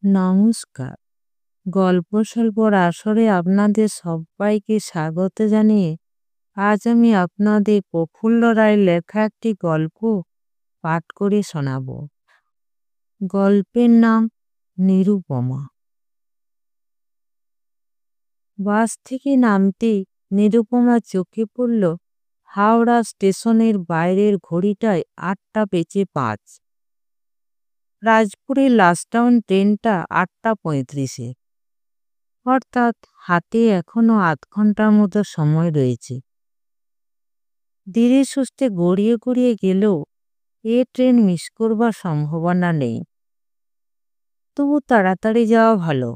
নমস্কার। গল্প স্বল্পর আসরে আপনাদের সবাইকে স্বাগত জানিয়ে আজ আমি আপনাদের প্রফুল্ল রায়ের লেখা একটি গল্প পাঠ করে শোনাব। গল্পের নাম নিরুপমা। বাস থেকে নামতেই নিরুপমার চোখে পড়ল হাওড়া স্টেশনের বাইরের ঘড়িটায় ৮টা বেজে ৫। রাজপুরের লাস্ট টাউন ট্রেনটা ৮টা ৩৫-এ, অর্থাৎ হাতে এখনো আধ ঘন্টার মতো সময় রয়েছে। ধীরে সুস্থে গড়িয়ে গড়িয়ে গেলেও এ ট্রেন মিস করবার সম্ভাবনা নেই। তবু তাড়াতাড়ি যাওয়া ভালো।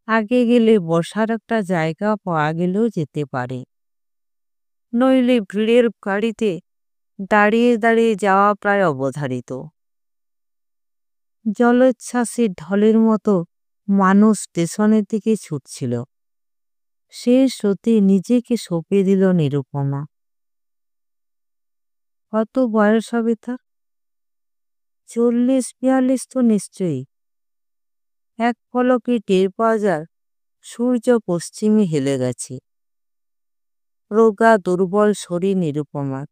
আগে গেলে বসার একটা জায়গা পাওয়া গেলেও যেতে পারে, নইলে ভিড়ের গাড়িতে দাঁড়িয়ে দাঁড়িয়ে যাওয়া প্রায় অবধারিত। জলোচ্ছ্বাসের ঢলের মতো মানুষ স্টেশনের দিকে ছুটছিল। শেষ হতে নিজেকে সঁপে দিল নিরুপমা। কত বয়স হবে তার? ৪০-৪২ তো নিশ্চয়ই। এক পলকে টের পাওয়া যায় সূর্য পশ্চিমে হেলে গেছে। রোগা দুর্বল শরীর নিরুপমার,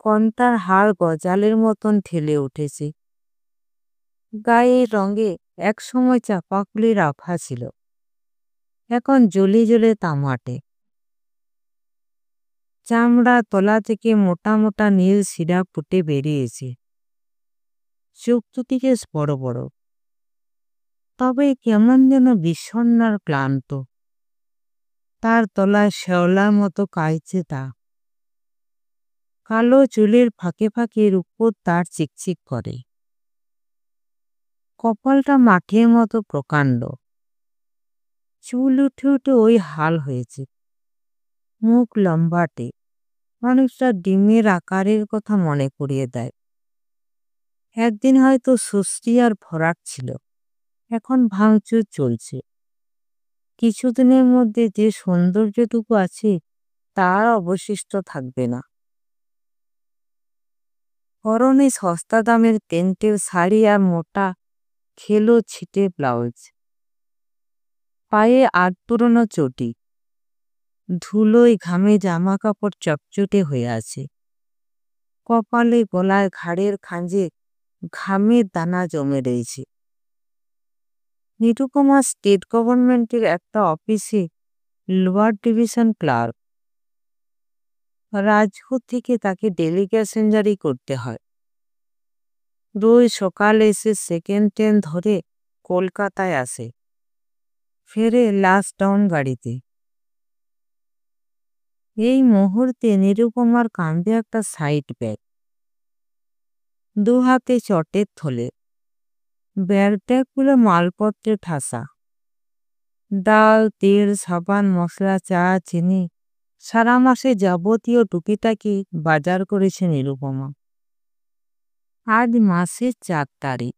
কণ্ঠার হাড় গজালের মতন ঠেলে উঠেছে। গায়ের রঙে একসময় চাপাকুলির আভা ছিল, এখন জ্বলে জ্বলে তামাটে। চামড়া তলা থেকে মোটা মোটা নীল শিরা ফুটে বেরিয়েছে। চোখ দুটিকে বড় বড়, তবে কেমন যেন বিষণ্ণ আর ক্লান্ত। তার তলায় শ্যাওলার মতো কাইছে তা। কালো চুলের ফাঁকে ফাঁকে রূপোর তার চিকচিক করে। কপালটা মাঠের মতো প্রকাণ্ড। চুল উঠে উঠে ওই হাল হয়েছে। মুখ লম্বাটে, মানুষটা ডিমের আকারের কথা মনে করিয়ে দেয়। একদিন হয়তো সুশ্রী আর ভরাট ছিল, এখন ভাঙচুর চলছে। কিছুদিনের মধ্যে যে সৌন্দর্যটুকু আছে তার অবশিষ্ট থাকবে না। পরনে সস্তা দামের প্যান্টের শাড়ি আর মোটা খেলো ছিটে ব্লাউজ, পায়ে পুরনো চটি, ধুলোয় ঘামে জামা কাপড় চটচটে হয়ে আছে। কপালে গলায় ঘাড়ের খাঁজে ঘামের দানা জমে রয়েছে। নিরুপমা স্টেট গভর্নমেন্টের একটা অফিসে লোয়ার ডিভিশন ক্লার্ক। রাজপুর থেকে তাকে ডেলিগেশন জারি করতে হয়। রোজ সকালে এসে সেকেন্ড ট্রেন ধরে কলকাতায় আসে, ফেরে লাস্ট টাউন গাড়িতে। এই মুহূর্তে নিরুপমার কাঁধে একটা সাইড ব্যাগ, দু হাতে চটের থলে। ব্যাগগুলো মালপত্রে ঠাসা। ডাল, তেল, সাবান, মশলা, চা, চিনি, সারা মাসে যাবতীয় টুকিটাকি বাজার করেছে নিরুপমা। আজ মাসের 4 তারিখ।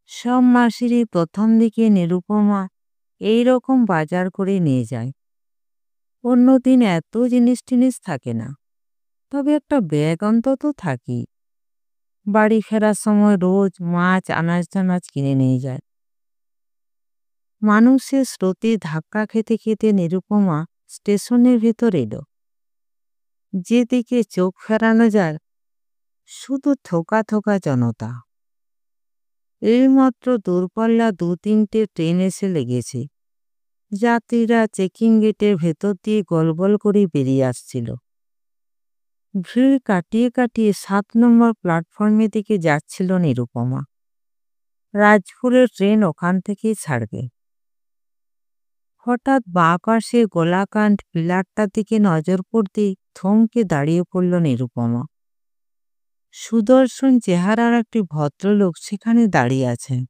সব মাসেরই প্রথম দিকে নিরুপমা এইরকম বাজার করে নিয়ে যায়। অন্যদিন এত জিনিস টিনিস থাকে না, তবে একটা ব্যাগ অন্তত থাকি। বাড়ি ফেরার সময় রোজ মাছ, আনাজ টানাজ কিনে নিয়ে যায়। মানুষের স্রোতে ধাক্কা খেতে খেতে নিরুপমা স্টেশনের ভেতর এলো। যেদিকে চোখ ফেরানো যায় শুধু থোকা থোকা জনতা। এইমাত্র দূরপাল্লা ২-৩টে ট্রেন এসে লেগেছে। যাত্রীরা চেকিং গেটের ভেতর দিয়ে গলগল করে বেরিয়ে আসছিল। ভিড় কাটিয়ে কাটিয়ে ৭ নম্বর প্ল্যাটফর্মের দিকে যাচ্ছিল নিরুপমা। রাজপুরের ট্রেন ওখান থেকেই ছাড়বে। হঠাৎ বাঁ পাশে গোলাকান্ড পিলারটার দিকে নজর পড়তেই থমকে দাঁড়িয়ে পড়ল নিরুপমা। সুদর্শন চেহারার একটি ভদ্রলোক সেখানে দাঁড়িয়ে আছেন।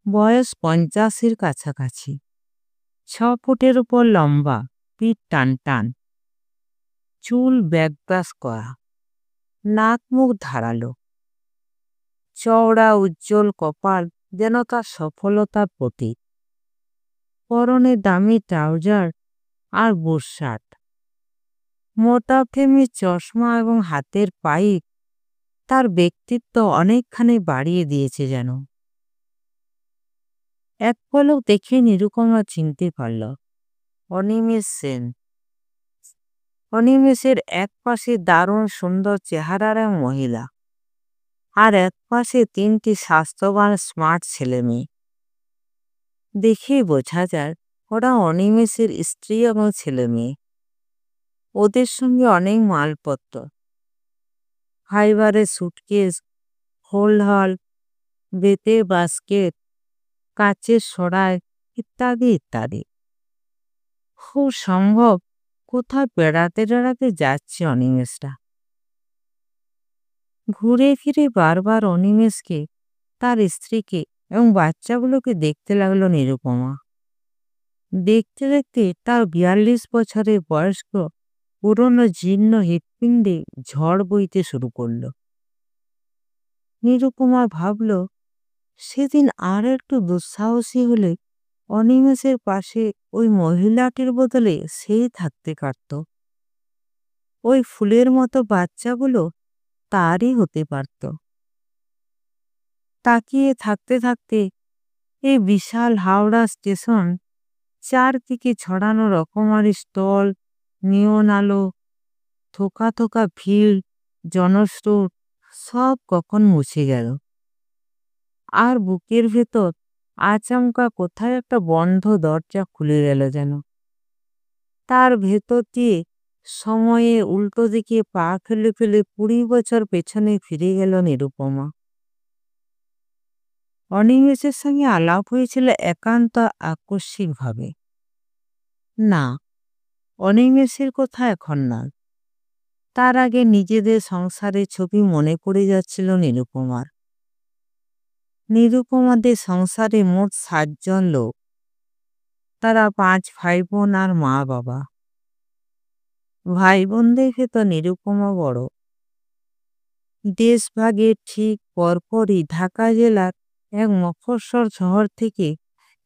বয়স ৫০-এর কাছাকাছি। ৬ ফুটের উপর লম্বা, পিঠ টান টান, চুল ব্যাকব্রাশ করা, নাক মুখ ধারালো, চওড়া উজ্জ্বল কপাল যেন তার সফলতার প্রতীক। পরনে দামি ট্রাউজার আর বুট শার্ট। মোটা ফ্রেমের চশমা এবং হাতের পাইপ তার ব্যক্তিত্ব অনেকখানি বাড়িয়ে দিয়েছে যেন। এক পলক দেখে নিরুপমা চিনতে পারল অনিমেষ সেন। অনিমেষের এক পাশে দারুণ সুন্দর চেহারার এক মহিলা, আর এক পাশে 3টি স্বাস্থ্যবান স্মার্ট ছেলে মেয়ে। দেখেই বোঝা যায় ওরা অনিমেষের স্ত্রী এবং ছেলে মেয়ে। ওদের সঙ্গে অনেক মালপত্র, ফাইবারের সুটকেস, হোলহাল, বেতের বাস্কেট, কাচের সরাই ইত্যাদি ইত্যাদি। খুব সম্ভব কোথাও বেড়াতে টেড়াতে যাচ্ছে অনিমেষটা। ঘুরে ফিরে বারবার অনিমেষকে, তার স্ত্রীকে এবং বাচ্চাগুলোকে দেখতে লাগলো নিরুপমা। দেখতে দেখতে তার 42 বছরের বয়স্ক পুরনো জীর্ণ হৃৎপিণ্ডে ঝড় বইতে শুরু করলো। নিরুপমা ভাবল, সেদিন আর একটু দুঃসাহসী হলে অনিমেষের পাশে ওই মহিলাটির বদলে সেই থাকতে পারত। ওই ফুলের মতো বাচ্চাগুলো তারই হতে পারত। তাকিয়ে থাকতে থাকতে এই বিশাল হাওড়া স্টেশন, চারদিকে ছড়ানো রকমারি স্টল, নিয়ন আলো, থোকা থোকা ভিড়, জনস্রোত সব কখন মুছে গেল। আর বুকের ভেতর আচমকা কোথায় একটা বন্ধ দরজা খুলে গেল যেন। তার ভেতর দিয়ে সময়ে উল্টো দিকে পা ফেলে ফেলে 20 বছর পেছনে ফিরে গেল নিরুপমা। অনিমেষের সঙ্গে আলাপ হয়েছিল একান্ত আকস্মিকভাবে। না, অনিমেষের কথা এখন না। তার আগে নিজেদের সংসারের ছবি মনে পড়ে যাচ্ছিল নিরুপমার। নিরুপমাদের সংসারে মোট 7 জন লোক। তারা 5 ভাই বোন আর মা বাবা। ভাই বোনদের ভেতর নিরুপমা বড়। দেশভাগের ঠিক পরপরই ঢাকা জেলার এক মফস্বল শহর থেকে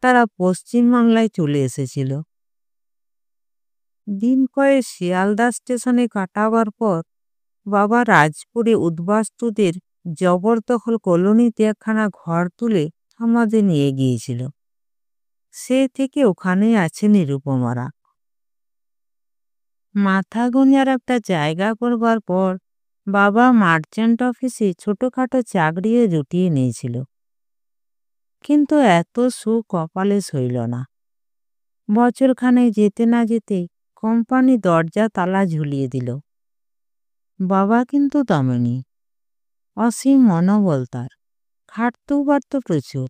তারা পশ্চিমবাংলায় চলে এসেছিল। দিন কয়েক শিয়ালদা স্টেশনে কাটাবার পর বাবা রাজপুরে উদ্বাস্তুদের জবরদখল কলোনিতে একখানা ঘর তুলে আমাদের নিয়ে গিয়েছিল। সে থেকে ওখানেই আছে নিরুপমারা। মাথা গোঁজার একটা জায়গা করবার পর বাবা মার্চেন্ট অফিসে ছোটখাটো চাকরিও জুটিয়ে নিয়েছিল। কিন্তু এত সুখ কপালে সইল না। বছরখানে যেতে না যেতে কোম্পানি দরজা তালা ঝুলিয়ে দিল। বাবা কিন্তু দমেনি। অসীম মনোবল তার, খাটতেও পারত প্রচুর।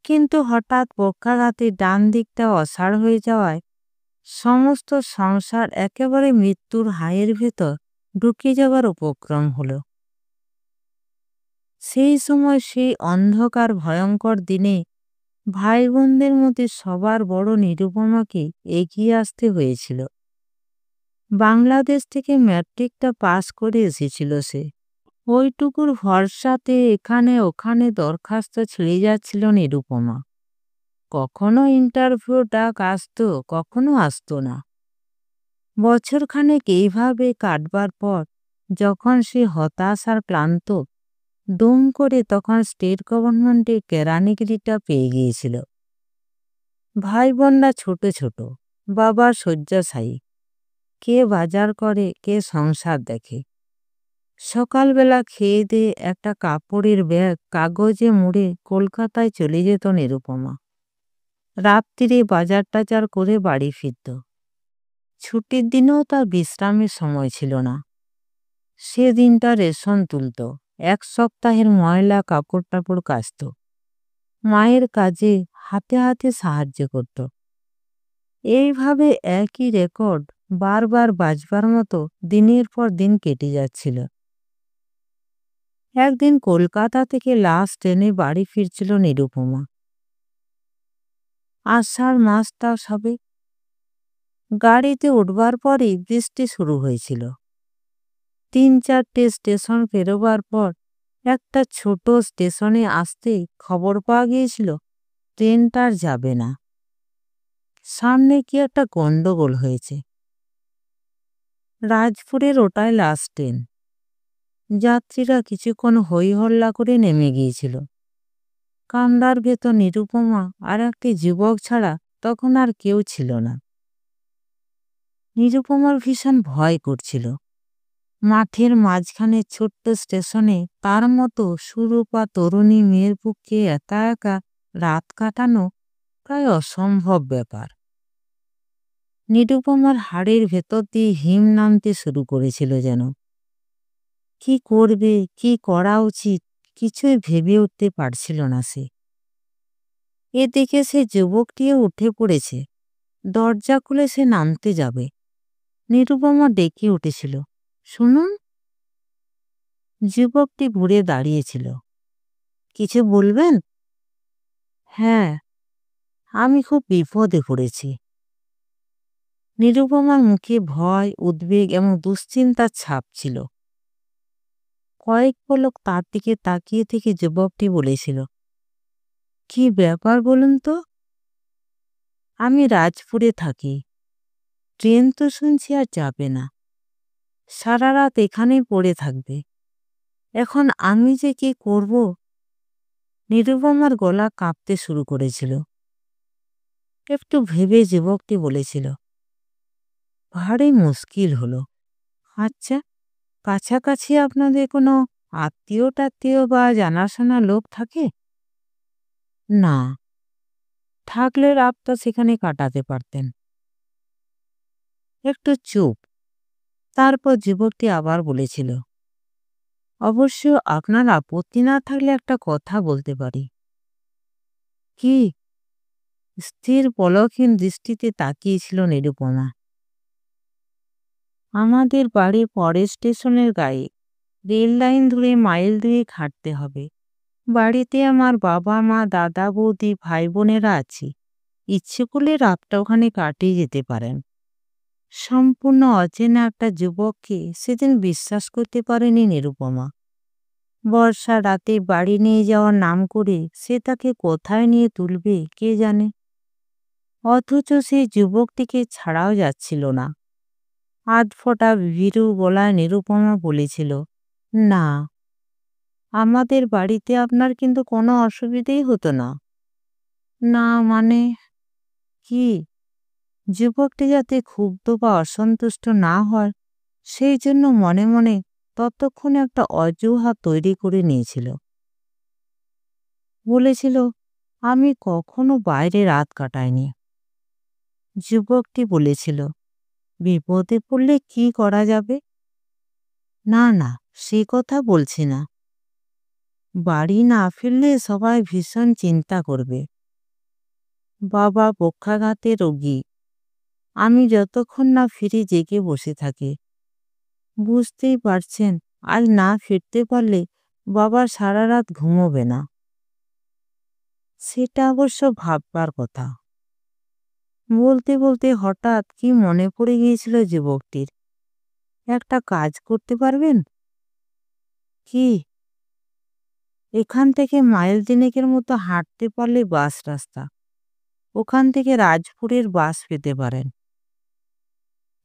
কিন্তু হঠাৎ পক্ষাঘাতে ডান দিকটা অসাড় হয়ে যাওয়ায় সমস্ত সংসার একেবারে মৃত্যুর হায়ের ভেতর ঢুকে যাবার উপক্রম হলো। সেই সময় সেই অন্ধকার ভয়ঙ্কর দিনে ভাই বোনদের মধ্যে সবার বড় নিরুপমাকে এগিয়ে আসতে হয়েছিল। বাংলাদেশ থেকে ম্যাট্রিকটা পাস করে এসেছিল সে। ওইটুকুর ভরসাতে এখানে ওখানে দরখাস্ত ছেড়ে যাচ্ছিল নিরুপমা। কখনো ইন্টারভিউ ডাক আসতো, কখনো আসতো না। বছরখানেক এইভাবে কাটবার পর যখন সে হতাশ আর ক্লান্ত, দুম করে তখন স্টেট গভর্নমেন্টের কেরানিগিরিটা পেয়ে গিয়েছিল। ভাই বোনরা ছোট ছোট, বাবা শয্যাশায়ী। কে বাজার করে, কে সংসার দেখে। সকালবেলা খেয়ে দিয়ে একটা কাপড়ের ব্যাগ কাগজে মুড়ে কলকাতায় চলে যেত নিরুপমা। রাত্রিরে বাজার টাজার করে বাড়ি ফিরত। ছুটির দিনেও তার বিশ্রামের সময় ছিল না। সেদিনটা রেশন তুলত, 1 সপ্তাহের ময়লা কাপড় টাপড় কাচত, মায়ের কাজে হাতে হাতে সাহায্য করত। এইভাবে একই রেকর্ড বারবার বাজবার মতো দিনের পর দিন কেটে যাচ্ছিল। একদিন কলকাতা থেকে লাস্ট ট্রেনে বাড়ি ফিরছিল নিরুপমা। আষাঢ় মাসটা সবে। গাড়িতে উঠবার পরই বৃষ্টি শুরু হয়েছিল। 3-4টে স্টেশন পেরোবার পর একটা ছোট স্টেশনে আসতেই খবর পাওয়া গিয়েছিল ট্রেনটা আর যাবে না। সামনে কি একটা গন্ডগোল হয়েছে। রাজপুরের ওটাই লাস্ট ট্রেন। যাত্রীরা কিছুক্ষণ হই হল্লা করে নেমে গিয়েছিল। কামরার ভেতর নিরুপমা আর একটি যুবক ছাড়া তখন আর কেউ ছিল না। নিরুপমার ভীষণ ভয় করছিল। মাঠের মাঝখানে ছোট্ট স্টেশনে তার মতো সুরূপা তরুণী মেয়ের পক্ষে একা একা রাত কাটানো প্রায় অসম্ভব ব্যাপার। নিরুপমার হাড়ের ভেতর দিয়ে হিম নামতে শুরু করেছিল যেন। কি করবে, কি করা উচিত কিছুই ভেবে উঠতে পারছিল না সে। এদিকে সে যুবকটিও উঠে পড়েছে। দরজা খুলে সে নামতে যাবে। নিরুপমা ডেকে উঠেছিল, শুনুন। যুবকটি ঘুরে দাঁড়িয়েছিল। কিছু বলবেন? হ্যাঁ, আমি খুব বিপদে পড়েছি। নিরুপমার মুখে ভয়, উদ্বেগ এবং দুশ্চিন্তার ছাপ ছিল। কয়েক পলক তার দিকে তাকিয়ে থেকে যুবকটি বলেছিল, কি ব্যাপার বলুন তো? আমি রাজপুরে থাকি। ট্রেন তো শুনছি আর যাবে না। সারা রাত এখানেই পড়ে থাকবে। এখন আমি যে কি করব? নিরুপমার গলা কাঁপতে শুরু করেছিল। একটু ভেবে যুবকটি বলেছিল, ভারী মুশকিল হলো। আচ্ছা, কাছাকাছি আপনাদের কোনো আত্মীয় টাত্মীয় বা জানাশোনা লোক থাকে? না, থাকলে রাতটা সেখানে কাটাতে পারতেন। একটু চুপ। তারপর যুবকটি আবার বলেছিল, অবশ্য আপনার আপত্তি না থাকলে একটা কথা বলতে পারি। কি? স্থির পলকহীন দৃষ্টিতে তাকিয়েছিল নিরুপমা। আমাদের বাড়ি পরের স্টেশনের গায়ে। রেল লাইন ধরে মাইল 2 হাঁটতে হবে। বাড়িতে আমার বাবা মা দাদা বৌদি ভাই বোনেরা আছি। ইচ্ছে করলে রাতটা ওখানে কাটিয়ে যেতে পারেন। সম্পূর্ণ অচেনা একটা যুবককে সেদিন বিশ্বাস করতে পারেনি নিরুপমা। বর্ষা রাতে বাড়ি নিয়ে যাওয়ার নাম করে সে তাকে কোথায় নিয়ে তুলবে কে জানে। অথচ সেই যুবকটিকে ছাড়াও যাচ্ছিল না। আধফোঁটা ভীরু গলায় নিরুপমা বলেছিল, না, আমাদের বাড়িতে আপনার কিন্তু কোনো অসুবিধেই হতো না। না মানে কি? যুবকটি যাতে ক্ষুব্ধ বা অসন্তুষ্ট না হয় সেই জন্য মনে মনে ততক্ষণে একটা অজুহাত তৈরি করে নিয়েছিল। বলেছিল, আমি কখনো বাইরে রাত কাটাইনি। যুবকটি বলেছিল, বিপদে পড়লে কি করা যাবে? না না, সে কথা বলছি না। বাড়ি না ফিরলে সবাই ভীষণ চিন্তা করবে। বাবা পক্ষাঘাতে রোগী। আমি যতক্ষণ না ফিরে জেগে বসে থাকি। বুঝতেই পারছেন, আজ না ফিরতে পারলে বাবার সারা রাত ঘুমোবে না। সেটা অবশ্য ভাববার কথা। বলতে বলতে হঠাৎ কি মনে পড়ে গিয়েছিল যুবকটির। একটা কাজ করতে পারবেন? কি? এখান থেকে মাইল 3 মতো হাঁটতে পারলে বাস রাস্তা। ওখান থেকে রাজপুরের বাস পেতে পারেন।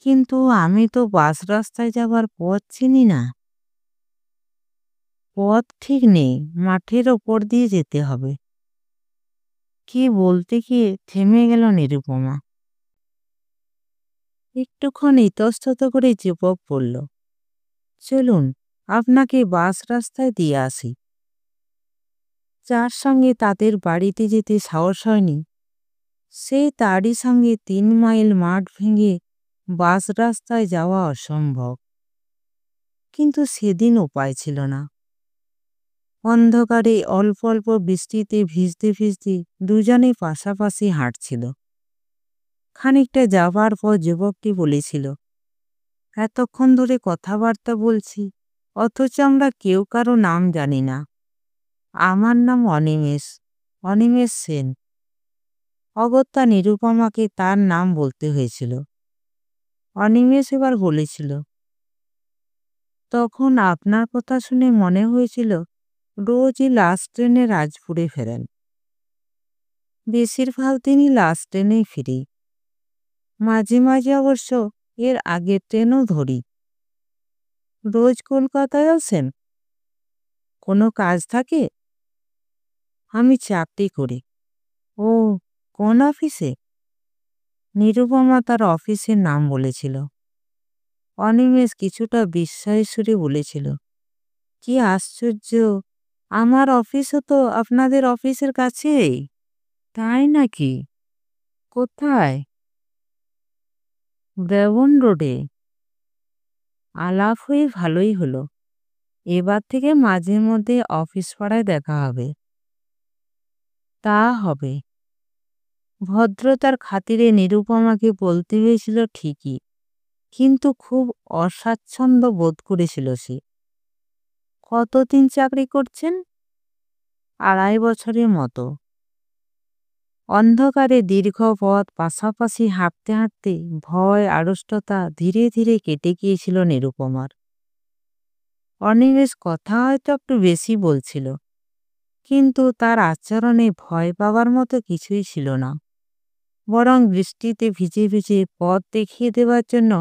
কিন্তু আমি তো বাস রাস্তায় যাবার পথ চিনি না। পথ ঠিক নেই, মাঠের ওপর দিয়ে যেতে হবে। কি বলতে গিয়ে থেমে গেল নিরুপমা। একটুক্ষণ ইতস্তত করে যুবক বলল, চলুন, আপনাকে বাস রাস্তায় দিয়ে আসি। যার সঙ্গে তাদের বাড়িতে যেতে সাহস হয়নি, সে তারই সঙ্গে 3 মাইল মাঠ ভেঙে বাস রাস্তায় যাওয়া অসম্ভব। কিন্তু সেদিন উপায় ছিল না। অন্ধকারে অল্প অল্প বৃষ্টিতে ভিজতে ভিজতে দুজনে পাশাপাশি হাঁটছিল। খানিকটা যাবার পর যুবকটি বলেছিল, এতক্ষণ ধরে কথাবার্তা বলছি, অথচ আমরা কেউ কারো নাম জানি না। আমার নাম অনিমেষ, অনিমেষ সেন। অগত্যা নিরুপমাকে তার নাম বলতে হয়েছিল। অনিমেষ এবার বলেছিল, তখন আপনার কথা শুনে মনে হয়েছিল রোজই লাস্ট ট্রেনে রাজপুরে ফেরেন। বেশিরভাগ দিনই লাস্ট ট্রেনেই ফিরি। মাঝে মাঝে অবশ্য এর আগের ট্রেনও ধরি। রোজ কলকাতায় আসেন? কোনো কাজ থাকে? আমি চাকরি করি। ও, কোন অফিসে? নিরুপমা তার অফিসের নাম বলেছিল। অনিমেষ কিছুটা বিস্ময়ের সুরে বলেছিল, কি আশ্চর্য! আমার অফিসও তো আপনাদের অফিসের কাছেই। তাই নাকি? কোথায়? ব্রেবন রোডে। আলাপ হয়ে ভালোই হলো। এবার থেকে মাঝে মধ্যে অফিস পাড়ায় দেখা হবে। তা হবে। ভদ্রতার খাতিরে নিরুপমাকে বলতে হয়েছিল ঠিকই, কিন্তু খুব অস্বাচ্ছন্দ্য বোধ করেছিল সে। কতদিন চাকরি করছেন? 2.5 বছরের মতো। অন্ধকারে দীর্ঘ পথ পাশাপাশি হাঁটতে হাঁটতে ভয় আড়ষ্টতা ধীরে ধীরে কেটে গিয়েছিল নিরুপমার। অনিমেষ কথা হয়তো একটু বেশি বলছিল, কিন্তু তার আচরণে ভয় পাওয়ার মতো কিছুই ছিল না। বরং বৃষ্টিতে ভিজে ভিজে পথ দেখিয়ে দেওয়ার জন্য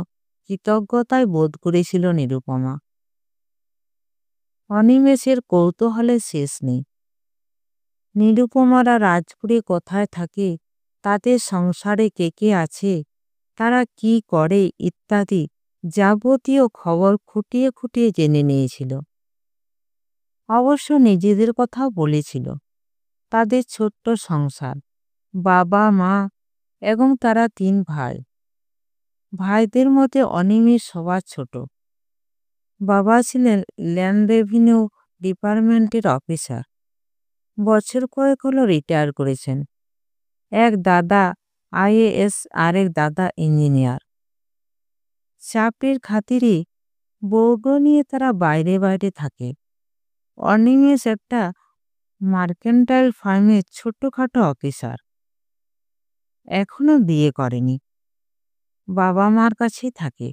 কৃতজ্ঞতায় বোধ করেছিল নিরুপমা। অনিমেষের কৌতূহলের শেষ নেই। নিরুপমারা রাজপুরে কোথায় থাকে, তাদের সংসারে কে কে আছে, তারা কি করে ইত্যাদি যাবতীয় খবর খুঁটিয়ে খুঁটিয়ে জেনে নিয়েছিল। অবশ্য নিজেদের কথাও বলেছিল। তাদের ছোট্ট সংসার, বাবা মা এবং তারা 3 ভাই। ভাইদের মধ্যে অনিমেষ সবার ছোট। বাবা ছিলেন ল্যান্ড রেভিনিউ ডিপার্টমেন্টের অফিসার। বছর কয়েক হলো রিটায়ার করেছেন। এক দাদা আইএএস, আরেক দাদা ইঞ্জিনিয়ার। চাকরির খাতিরে বউকে নিয়ে তারা বাইরে বাইরে থাকে। অনিমেষ একটা মার্কেন্টাইল ফার্মের ছোটখাটো অফিসার। এখনো বিয়ে করেনি, বাবা মার কাছেই থাকে।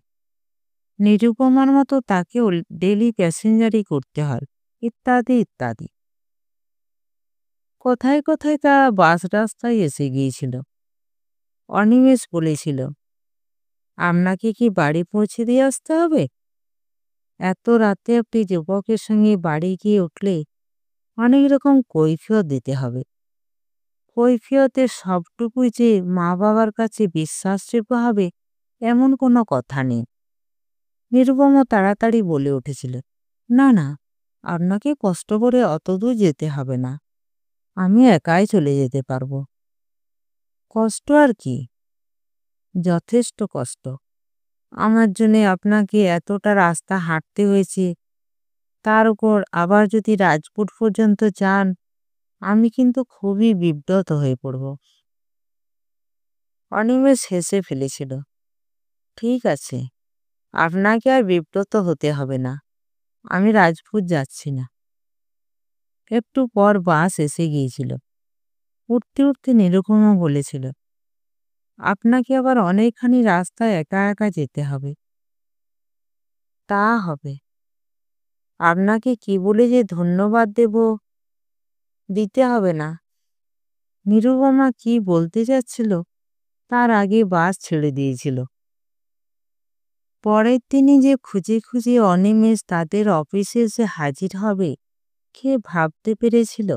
নিরুপমার মতো তাকেও ডেলি প্যাসেঞ্জারি করতে হয়, ইত্যাদি ইত্যাদি। কোথায় কোথায় তা বাস রাস্তায় এসে গিয়েছিল। অনিমেষ বলেছিল, আপনাকে কি বাড়ি পৌঁছে দিয়ে আসতে হবে? এত রাতে একটি যুবকের সঙ্গে বাড়ি গিয়ে উঠলে অনেক রকম কৈফিয়ত দিতে হবে। কৈফিয়তের সবটুকুই যে মা বাবার কাছে বিশ্বাসযোগ্য হবে এমন কোনো কথা নেই। নিরুপমা তাড়াতাড়ি বলে উঠেছিল, না না, আপনাকে কষ্ট করে অতদূর যেতে হবে না, আমি একাই চলে যেতে পারবো। কষ্ট আর কি, যথেষ্ট কষ্ট। আমার জন্যে আপনাকে এতটা রাস্তা হাঁটতে হয়েছে, তার উপর আবার যদি রাজপুর পর্যন্ত যান, আমি কিন্তু খুবই বিব্রত হয়ে পড়ব। অনিমেষ হেসে ফেলেছিল, ঠিক আছে, আপনাকে আর বিব্রত হতে হবে না, আমি রাজপুর যাচ্ছি না। একটু পর বাস এসে গিয়েছিল। উঠতে উঠতে নিরুপমা বলেছিল, আপনাকে আবার অনেকখানি রাস্তা একা একা যেতে হবে। তা হবে। আপনাকে কি বলে যে ধন্যবাদ দেব, দিতে হবে না। নিরুপমা কি বলতে যাচ্ছিল তার আগে বাস ছেড়ে দিয়েছিল। পরের দিনই যে খুঁজে খুঁজে অনিমেষ তাদের অফিসে এসে হাজির হবে, কে ভাবতে পেরেছিল?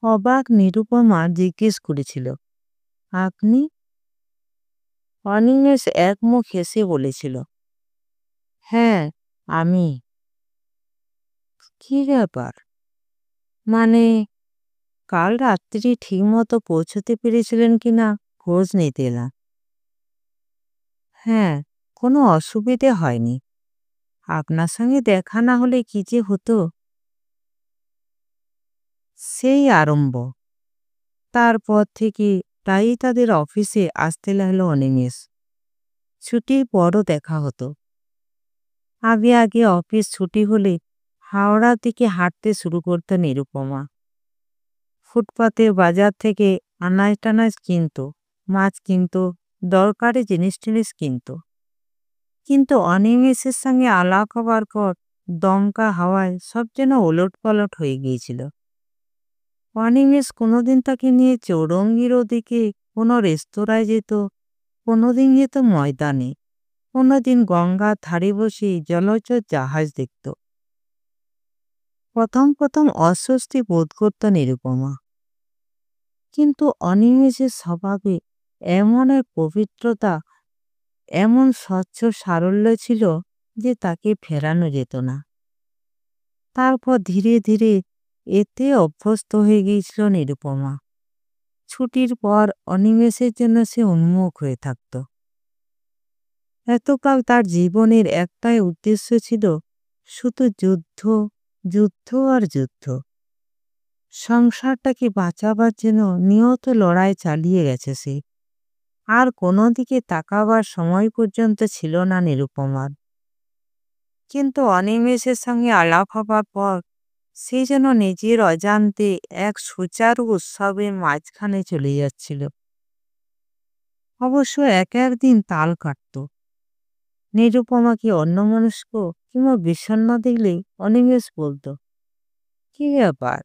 অবাক নিরুপমা জিজ্ঞেস করেছিল, আপনি? অনিমেষ একমুখ হেসে বলেছিল, হ্যাঁ, আমি। কি ব্যাপার? মানে, কাল রাত্রি ঠিকমতো পৌঁছতে পেরেছিলেন কিনা খোঁজ নিতে এলাম। হ্যাঁ, কোনো অসুবিধে হয়নি। আপনার সঙ্গে দেখা না হলে কি যে হতো। সেই আরম্ভ। তারপর থেকে প্রায়ই তাদের অফিসে আসতে লাগলো অনিমেষ। ছুটির পরও দেখা হতো। আগে আগে অফিস ছুটি হলে হাওড়ার দিকে হাঁটতে শুরু করত নিরুপমা। ফুটপাতে বাজার থেকে আনাজ টানাজ কিনত, মাছ কিনত, দরকারি জিনিস টিনিস কিনত। কিন্তু অনিমেষের সঙ্গে আলাপ হবার পর দমকা হাওয়ায় সব যেন ওলটপালট হয়ে গিয়েছিল। অনিমেষ কোনোদিন তাকে নিয়ে চৌরঙ্গির ওদিকে কোনো রেস্তোরাঁয় যেত, কোনোদিন যেত ময়দানে, কোনোদিন গঙ্গার ধারে বসে জলচর জাহাজ দেখত। প্রথম অস্বস্তি বোধ করত নিরুপমা, কিন্তু অনিমেষের স্বভাবে এমন এক পবিত্রতা, এমন স্বচ্ছ সারল্য ছিল যে তাকে ফেরানো যেত না। তারপর ধীরে ধীরে এতে অভ্যস্ত হয়ে গিয়েছিল নিরুপমা। ছুটির পর অনিমেষের জন্য সে উন্মুখ হয়ে থাকত। এতকাল তার জীবনের একটাই উদ্দেশ্য ছিল, শুধু যুদ্ধ, যুদ্ধ আর যুদ্ধ। সংসারটাকে বাঁচাবার জন্য নিয়ত লড়াই চালিয়ে গেছে সে। আর কোনো দিকে তাকাবার সময় পর্যন্ত ছিল না নিরুপমার। কিন্তু অনিমেষের সঙ্গে আলাপ হবার পর সে যেন নিজের অজান্তে এক সুচারু উৎসবের মাঝখানে চলে যাচ্ছিল। অবশ্য এক একদিন তাল কাটত। নিরুপমাকে অন্যমনস্ক কিংবা বিষণ্ণ দেখলে অনিমেষ বলতো, কি ব্যাপার,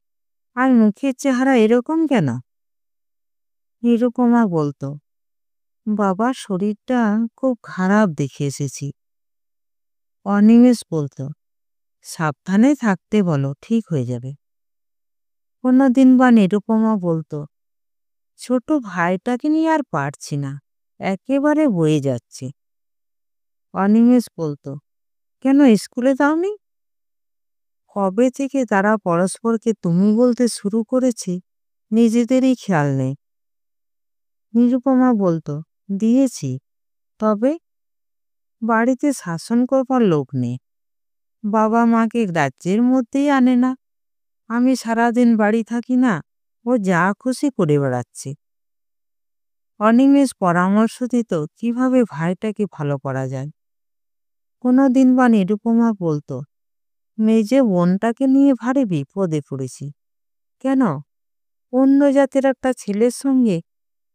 আর মুখের চেহারা এরকম কেন? নিরুপমা বলতো, বাবার শরীরটা খুব খারাপ দেখে এসেছি। অনিমেষ বলতো, সাবধানে থাকতে বলো, ঠিক হয়ে যাবে। কোনোদিন বা নিরুপমা বলতো, ছোট ভাইটাকে নিয়ে আর পারছি না, একেবারে বয়ে যাচ্ছে। অনিমেষ বলতো, কেন স্কুলে যাওনি? কবে থেকে তারা পরস্পরকে তুমি বলতে শুরু করেছে নিজেদেরই খেয়াল নেই। নিরুপমা বলতো, দিয়েছি, তবে বাড়িতে শাসন করবার লোক নেই। বাবা মাকে রাজ্যের মধ্যেই আনে না। আমি সারাদিন বাড়ি থাকি না, ও যা খুশি করে বেড়াচ্ছে। অনিমেষ পরামর্শ দিত কিভাবে ভাইটাকে ভালো করা যায়। কোনোদিন বা নিরুপমা বলতো, মেজে বোনটাকে নিয়ে ভারী বিপদে পড়েছি। কেন? অন্য জাতের একটা ছেলের সঙ্গে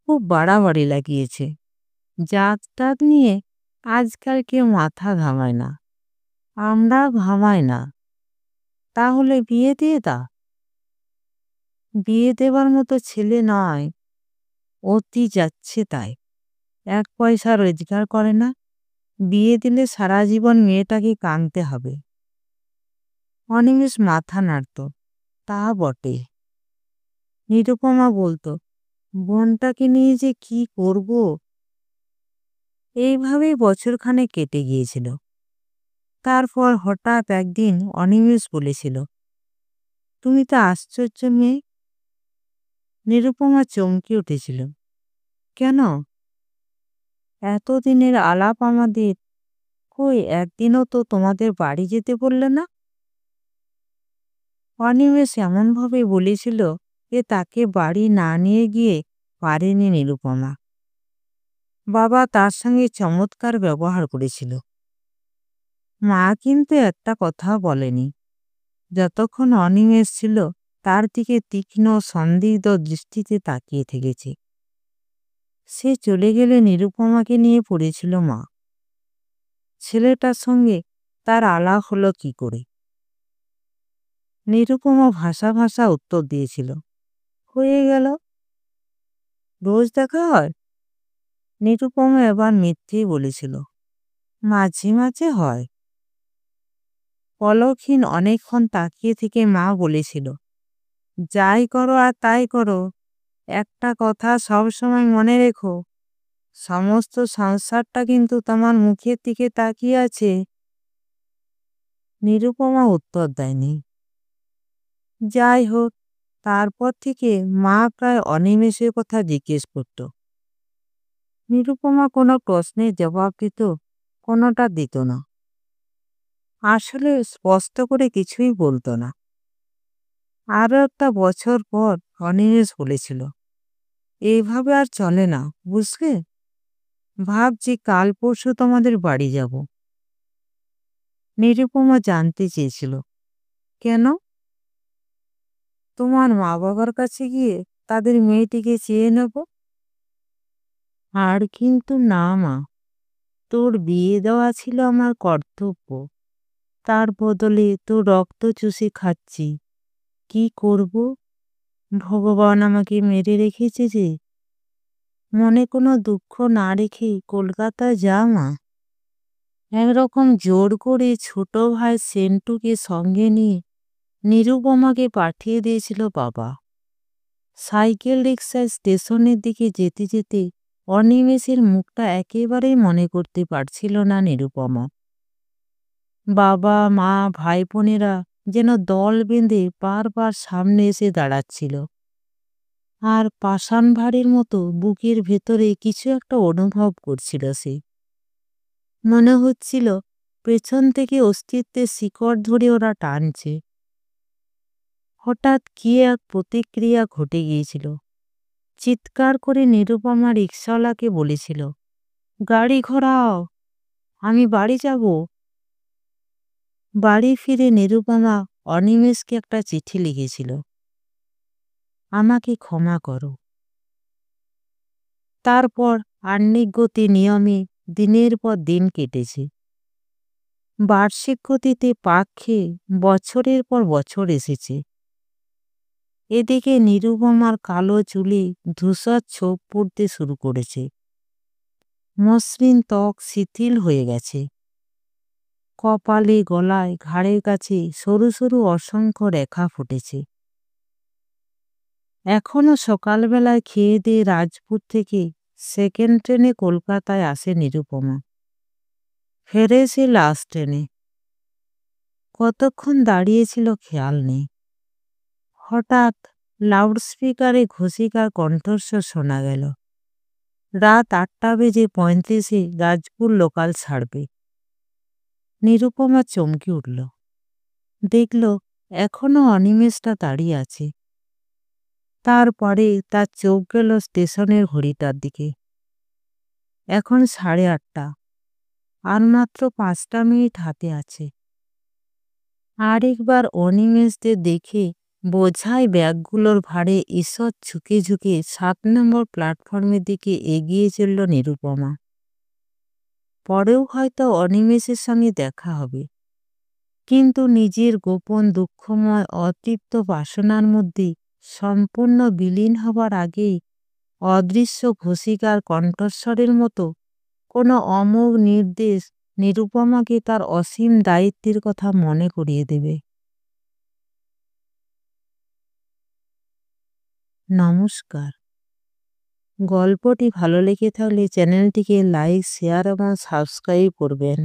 খুব বাড়াবাড়ি লাগিয়েছে। জাতটাত নিয়ে আজকাল কেউ মাথা ঘামায় না, আমরা ঘামাই না। তাহলে বিয়ে দিয়ে দাও। বিয়ে দেবার মতো ছেলে নয়, অতি যাচ্ছে তাই। এক পয়সা রোজগার করে না, বিয়ে দিলে সারা জীবন মেয়েটাকে কাঁদতে হবে। অনিমেষ মাথা নাড়ত, তা বটে। নিরুপমা বলতো, বোনটাকে নিয়ে যে কি করব। এইভাবেই বছরখানেক কেটে গিয়েছিল। তারপর হঠাৎ একদিন অনিমেষ বলেছিল, তুমি তো আশ্চর্য মেয়ে। নিরুপমা চমকে উঠেছিল। কেন? এতদিনের আলাপ আমাদের, কই একদিনও তো তোমাদের বাড়ি যেতে বললে না। অনিমেষ এমনভাবে বলেছিল যে তাকে বাড়ি না নিয়ে গিয়ে পারেনি নিরুপমা। বাবা তার সঙ্গে চমৎকার ব্যবহার করেছিল। মা কিন্তু একটা কথা বলেনি। যতক্ষণ অনিমেষ ছিল তার দিকে তীক্ষ্ণ সন্দিগ্ধ দৃষ্টিতে তাকিয়ে থেকেছে। সে চলে গেলে নিরুপমাকে নিয়ে পড়েছিল মা। ছেলেটার সঙ্গে তার আলাপ হলো কি করে? নিরুপমা ভাষা ভাষা উত্তর দিয়েছিল, হয়ে গেল। রোজ দেখা হয়? নিরুপমা এবার মিথ্যেই বলেছিল, মাঝে মাঝে হয়। পলকহীন অনেকক্ষণ তাকিয়ে থেকে মা বলেছিল, যাই করো আর তাই করো, একটা কথা সবসময় মনে রেখো, সমস্ত সংসারটা কিন্তু তোমার মুখের দিকে তাকিয়ে আছে। নিরুপমা উত্তর দেয়নি। যাই হোক, তারপর থেকে মা প্রায় অনিমেষের কথা জিজ্ঞেস করত। নিরুপমা কোনো প্রশ্নের জবাব দিত, কোনোটা দিত না। আসলে স্পষ্ট করে কিছুই বলতো না। আরো একটা বছর পর অনিমেষ বলেছিল, এইভাবে আর চলে না, বুঝলে। ভাবছি কাল পরশু তোমাদের বাড়ি যাব। নিরুপমা জানতে চেয়েছিল, কেন? তোমার মা বাবার কাছে গিয়ে তাদের মেয়েটিকে চেয়ে নেব। আর কিন্তু না মা, তোর বিয়ে দেওয়া ছিল আমার কর্তব্য। তার বদলে তোর রক্ত চুষে খাচ্ছি, কি করব? ভগবান আমাকে মেরে রেখেছে যে। মনে কোনো দুঃখ না রেখে কলকাতা যা মা। একরকম জোর করে ছোট ভাই সেন্টুকে সঙ্গে নিয়ে নিরুপমাকে পাঠিয়ে দিয়েছিল বাবা। সাইকেল রিকশায় স্টেশনের দিকে যেতে যেতে অনিমেষের মুখটা একেবারেই মনে করতে পারছিল না নিরুপমা। বাবা মা ভাই বোনেরা যেন দল বেঁধে বারবার সামনে এসে দাঁড়াচ্ছিল, আর পাষাণ ভারীর মতো বুকের ভেতরে কিছু একটা অনুভব করছিল সে। মনে হচ্ছিল পেছন থেকে অস্তিত্বের শিকড় ধরে ওরা টানছে। হঠাৎ কি এক প্রতিক্রিয়া ঘটে গিয়েছিল। চিৎকার করে নিরুপমা রিকশাওয়ালাকে বলেছিল, গাড়ি ঘোরাও, আমি বাড়ি যাব। বাড়ি ফিরে নিরুপমা অনিমেষকে একটা চিঠি লিখেছিল, আমাকে ক্ষমা করো। তারপর আহ্নিক গতি নিয়মে দিনের পর দিন কেটেছে। বার্ষিক গতিতে পাক খেয়ে বছরের পর বছর এসেছে। এদিকে নিরুপমার কালো চুলে ধূসর ছোপ পড়তে শুরু করেছে। মসৃণ ত্বক শিথিল হয়ে গেছে। কপালে গলায় ঘাড়ের কাছে সরু সরু অসংখ্য রেখা ফুটেছে। এখনো সকালবেলায় খেয়ে দিয়ে রাজপুর থেকে সেকেন্ড ট্রেনে কলকাতায় আসে নিরুপমা। ফেরে সে লাস্ট ট্রেনে। কতক্ষণ দাঁড়িয়েছিল খেয়াল নেই। হঠাৎ লাউডস্পিকারে ঘোষিকার কণ্ঠস্বর শোনা গেল, রাত 8:35 রাজপুর লোকাল ছাড়বে। নিরুপমা চমকে উঠল। দেখল এখনো অনিমেষটা দাঁড়িয়ে আছে। তারপরে তার চোখ গেল স্টেশনের ঘড়িটার দিকে। এখন 8:30, আর মাত্র 5টা মিনিট হাতে আছে। আরেকবার অনিমেষদের দেখে বোঝাই ব্যাগগুলোর ভারে ঈষৎ ঝুঁকে ঝুঁকে 7 নম্বর প্ল্যাটফর্মের দিকে এগিয়ে চলল নিরুপমা। পরেও হয়তো অনিমেষের সঙ্গে দেখা হবে, কিন্তু নিজের গোপন দুঃখময় অতৃপ্ত বাসনার মধ্যে সম্পূর্ণ বিলীন হবার আগেই অদৃশ্য ঘোষিকার কণ্ঠস্বরের মতো কোনো অমোঘ নির্দেশ নিরুপমাকে তার অসীম দায়িত্বের কথা মনে করিয়ে দেবে। নমস্কার। গল্পটি ভালো লেগে থাকলে চ্যানেলটিকে লাইক, শেয়ার এবং সাবস্ক্রাইব করবেন।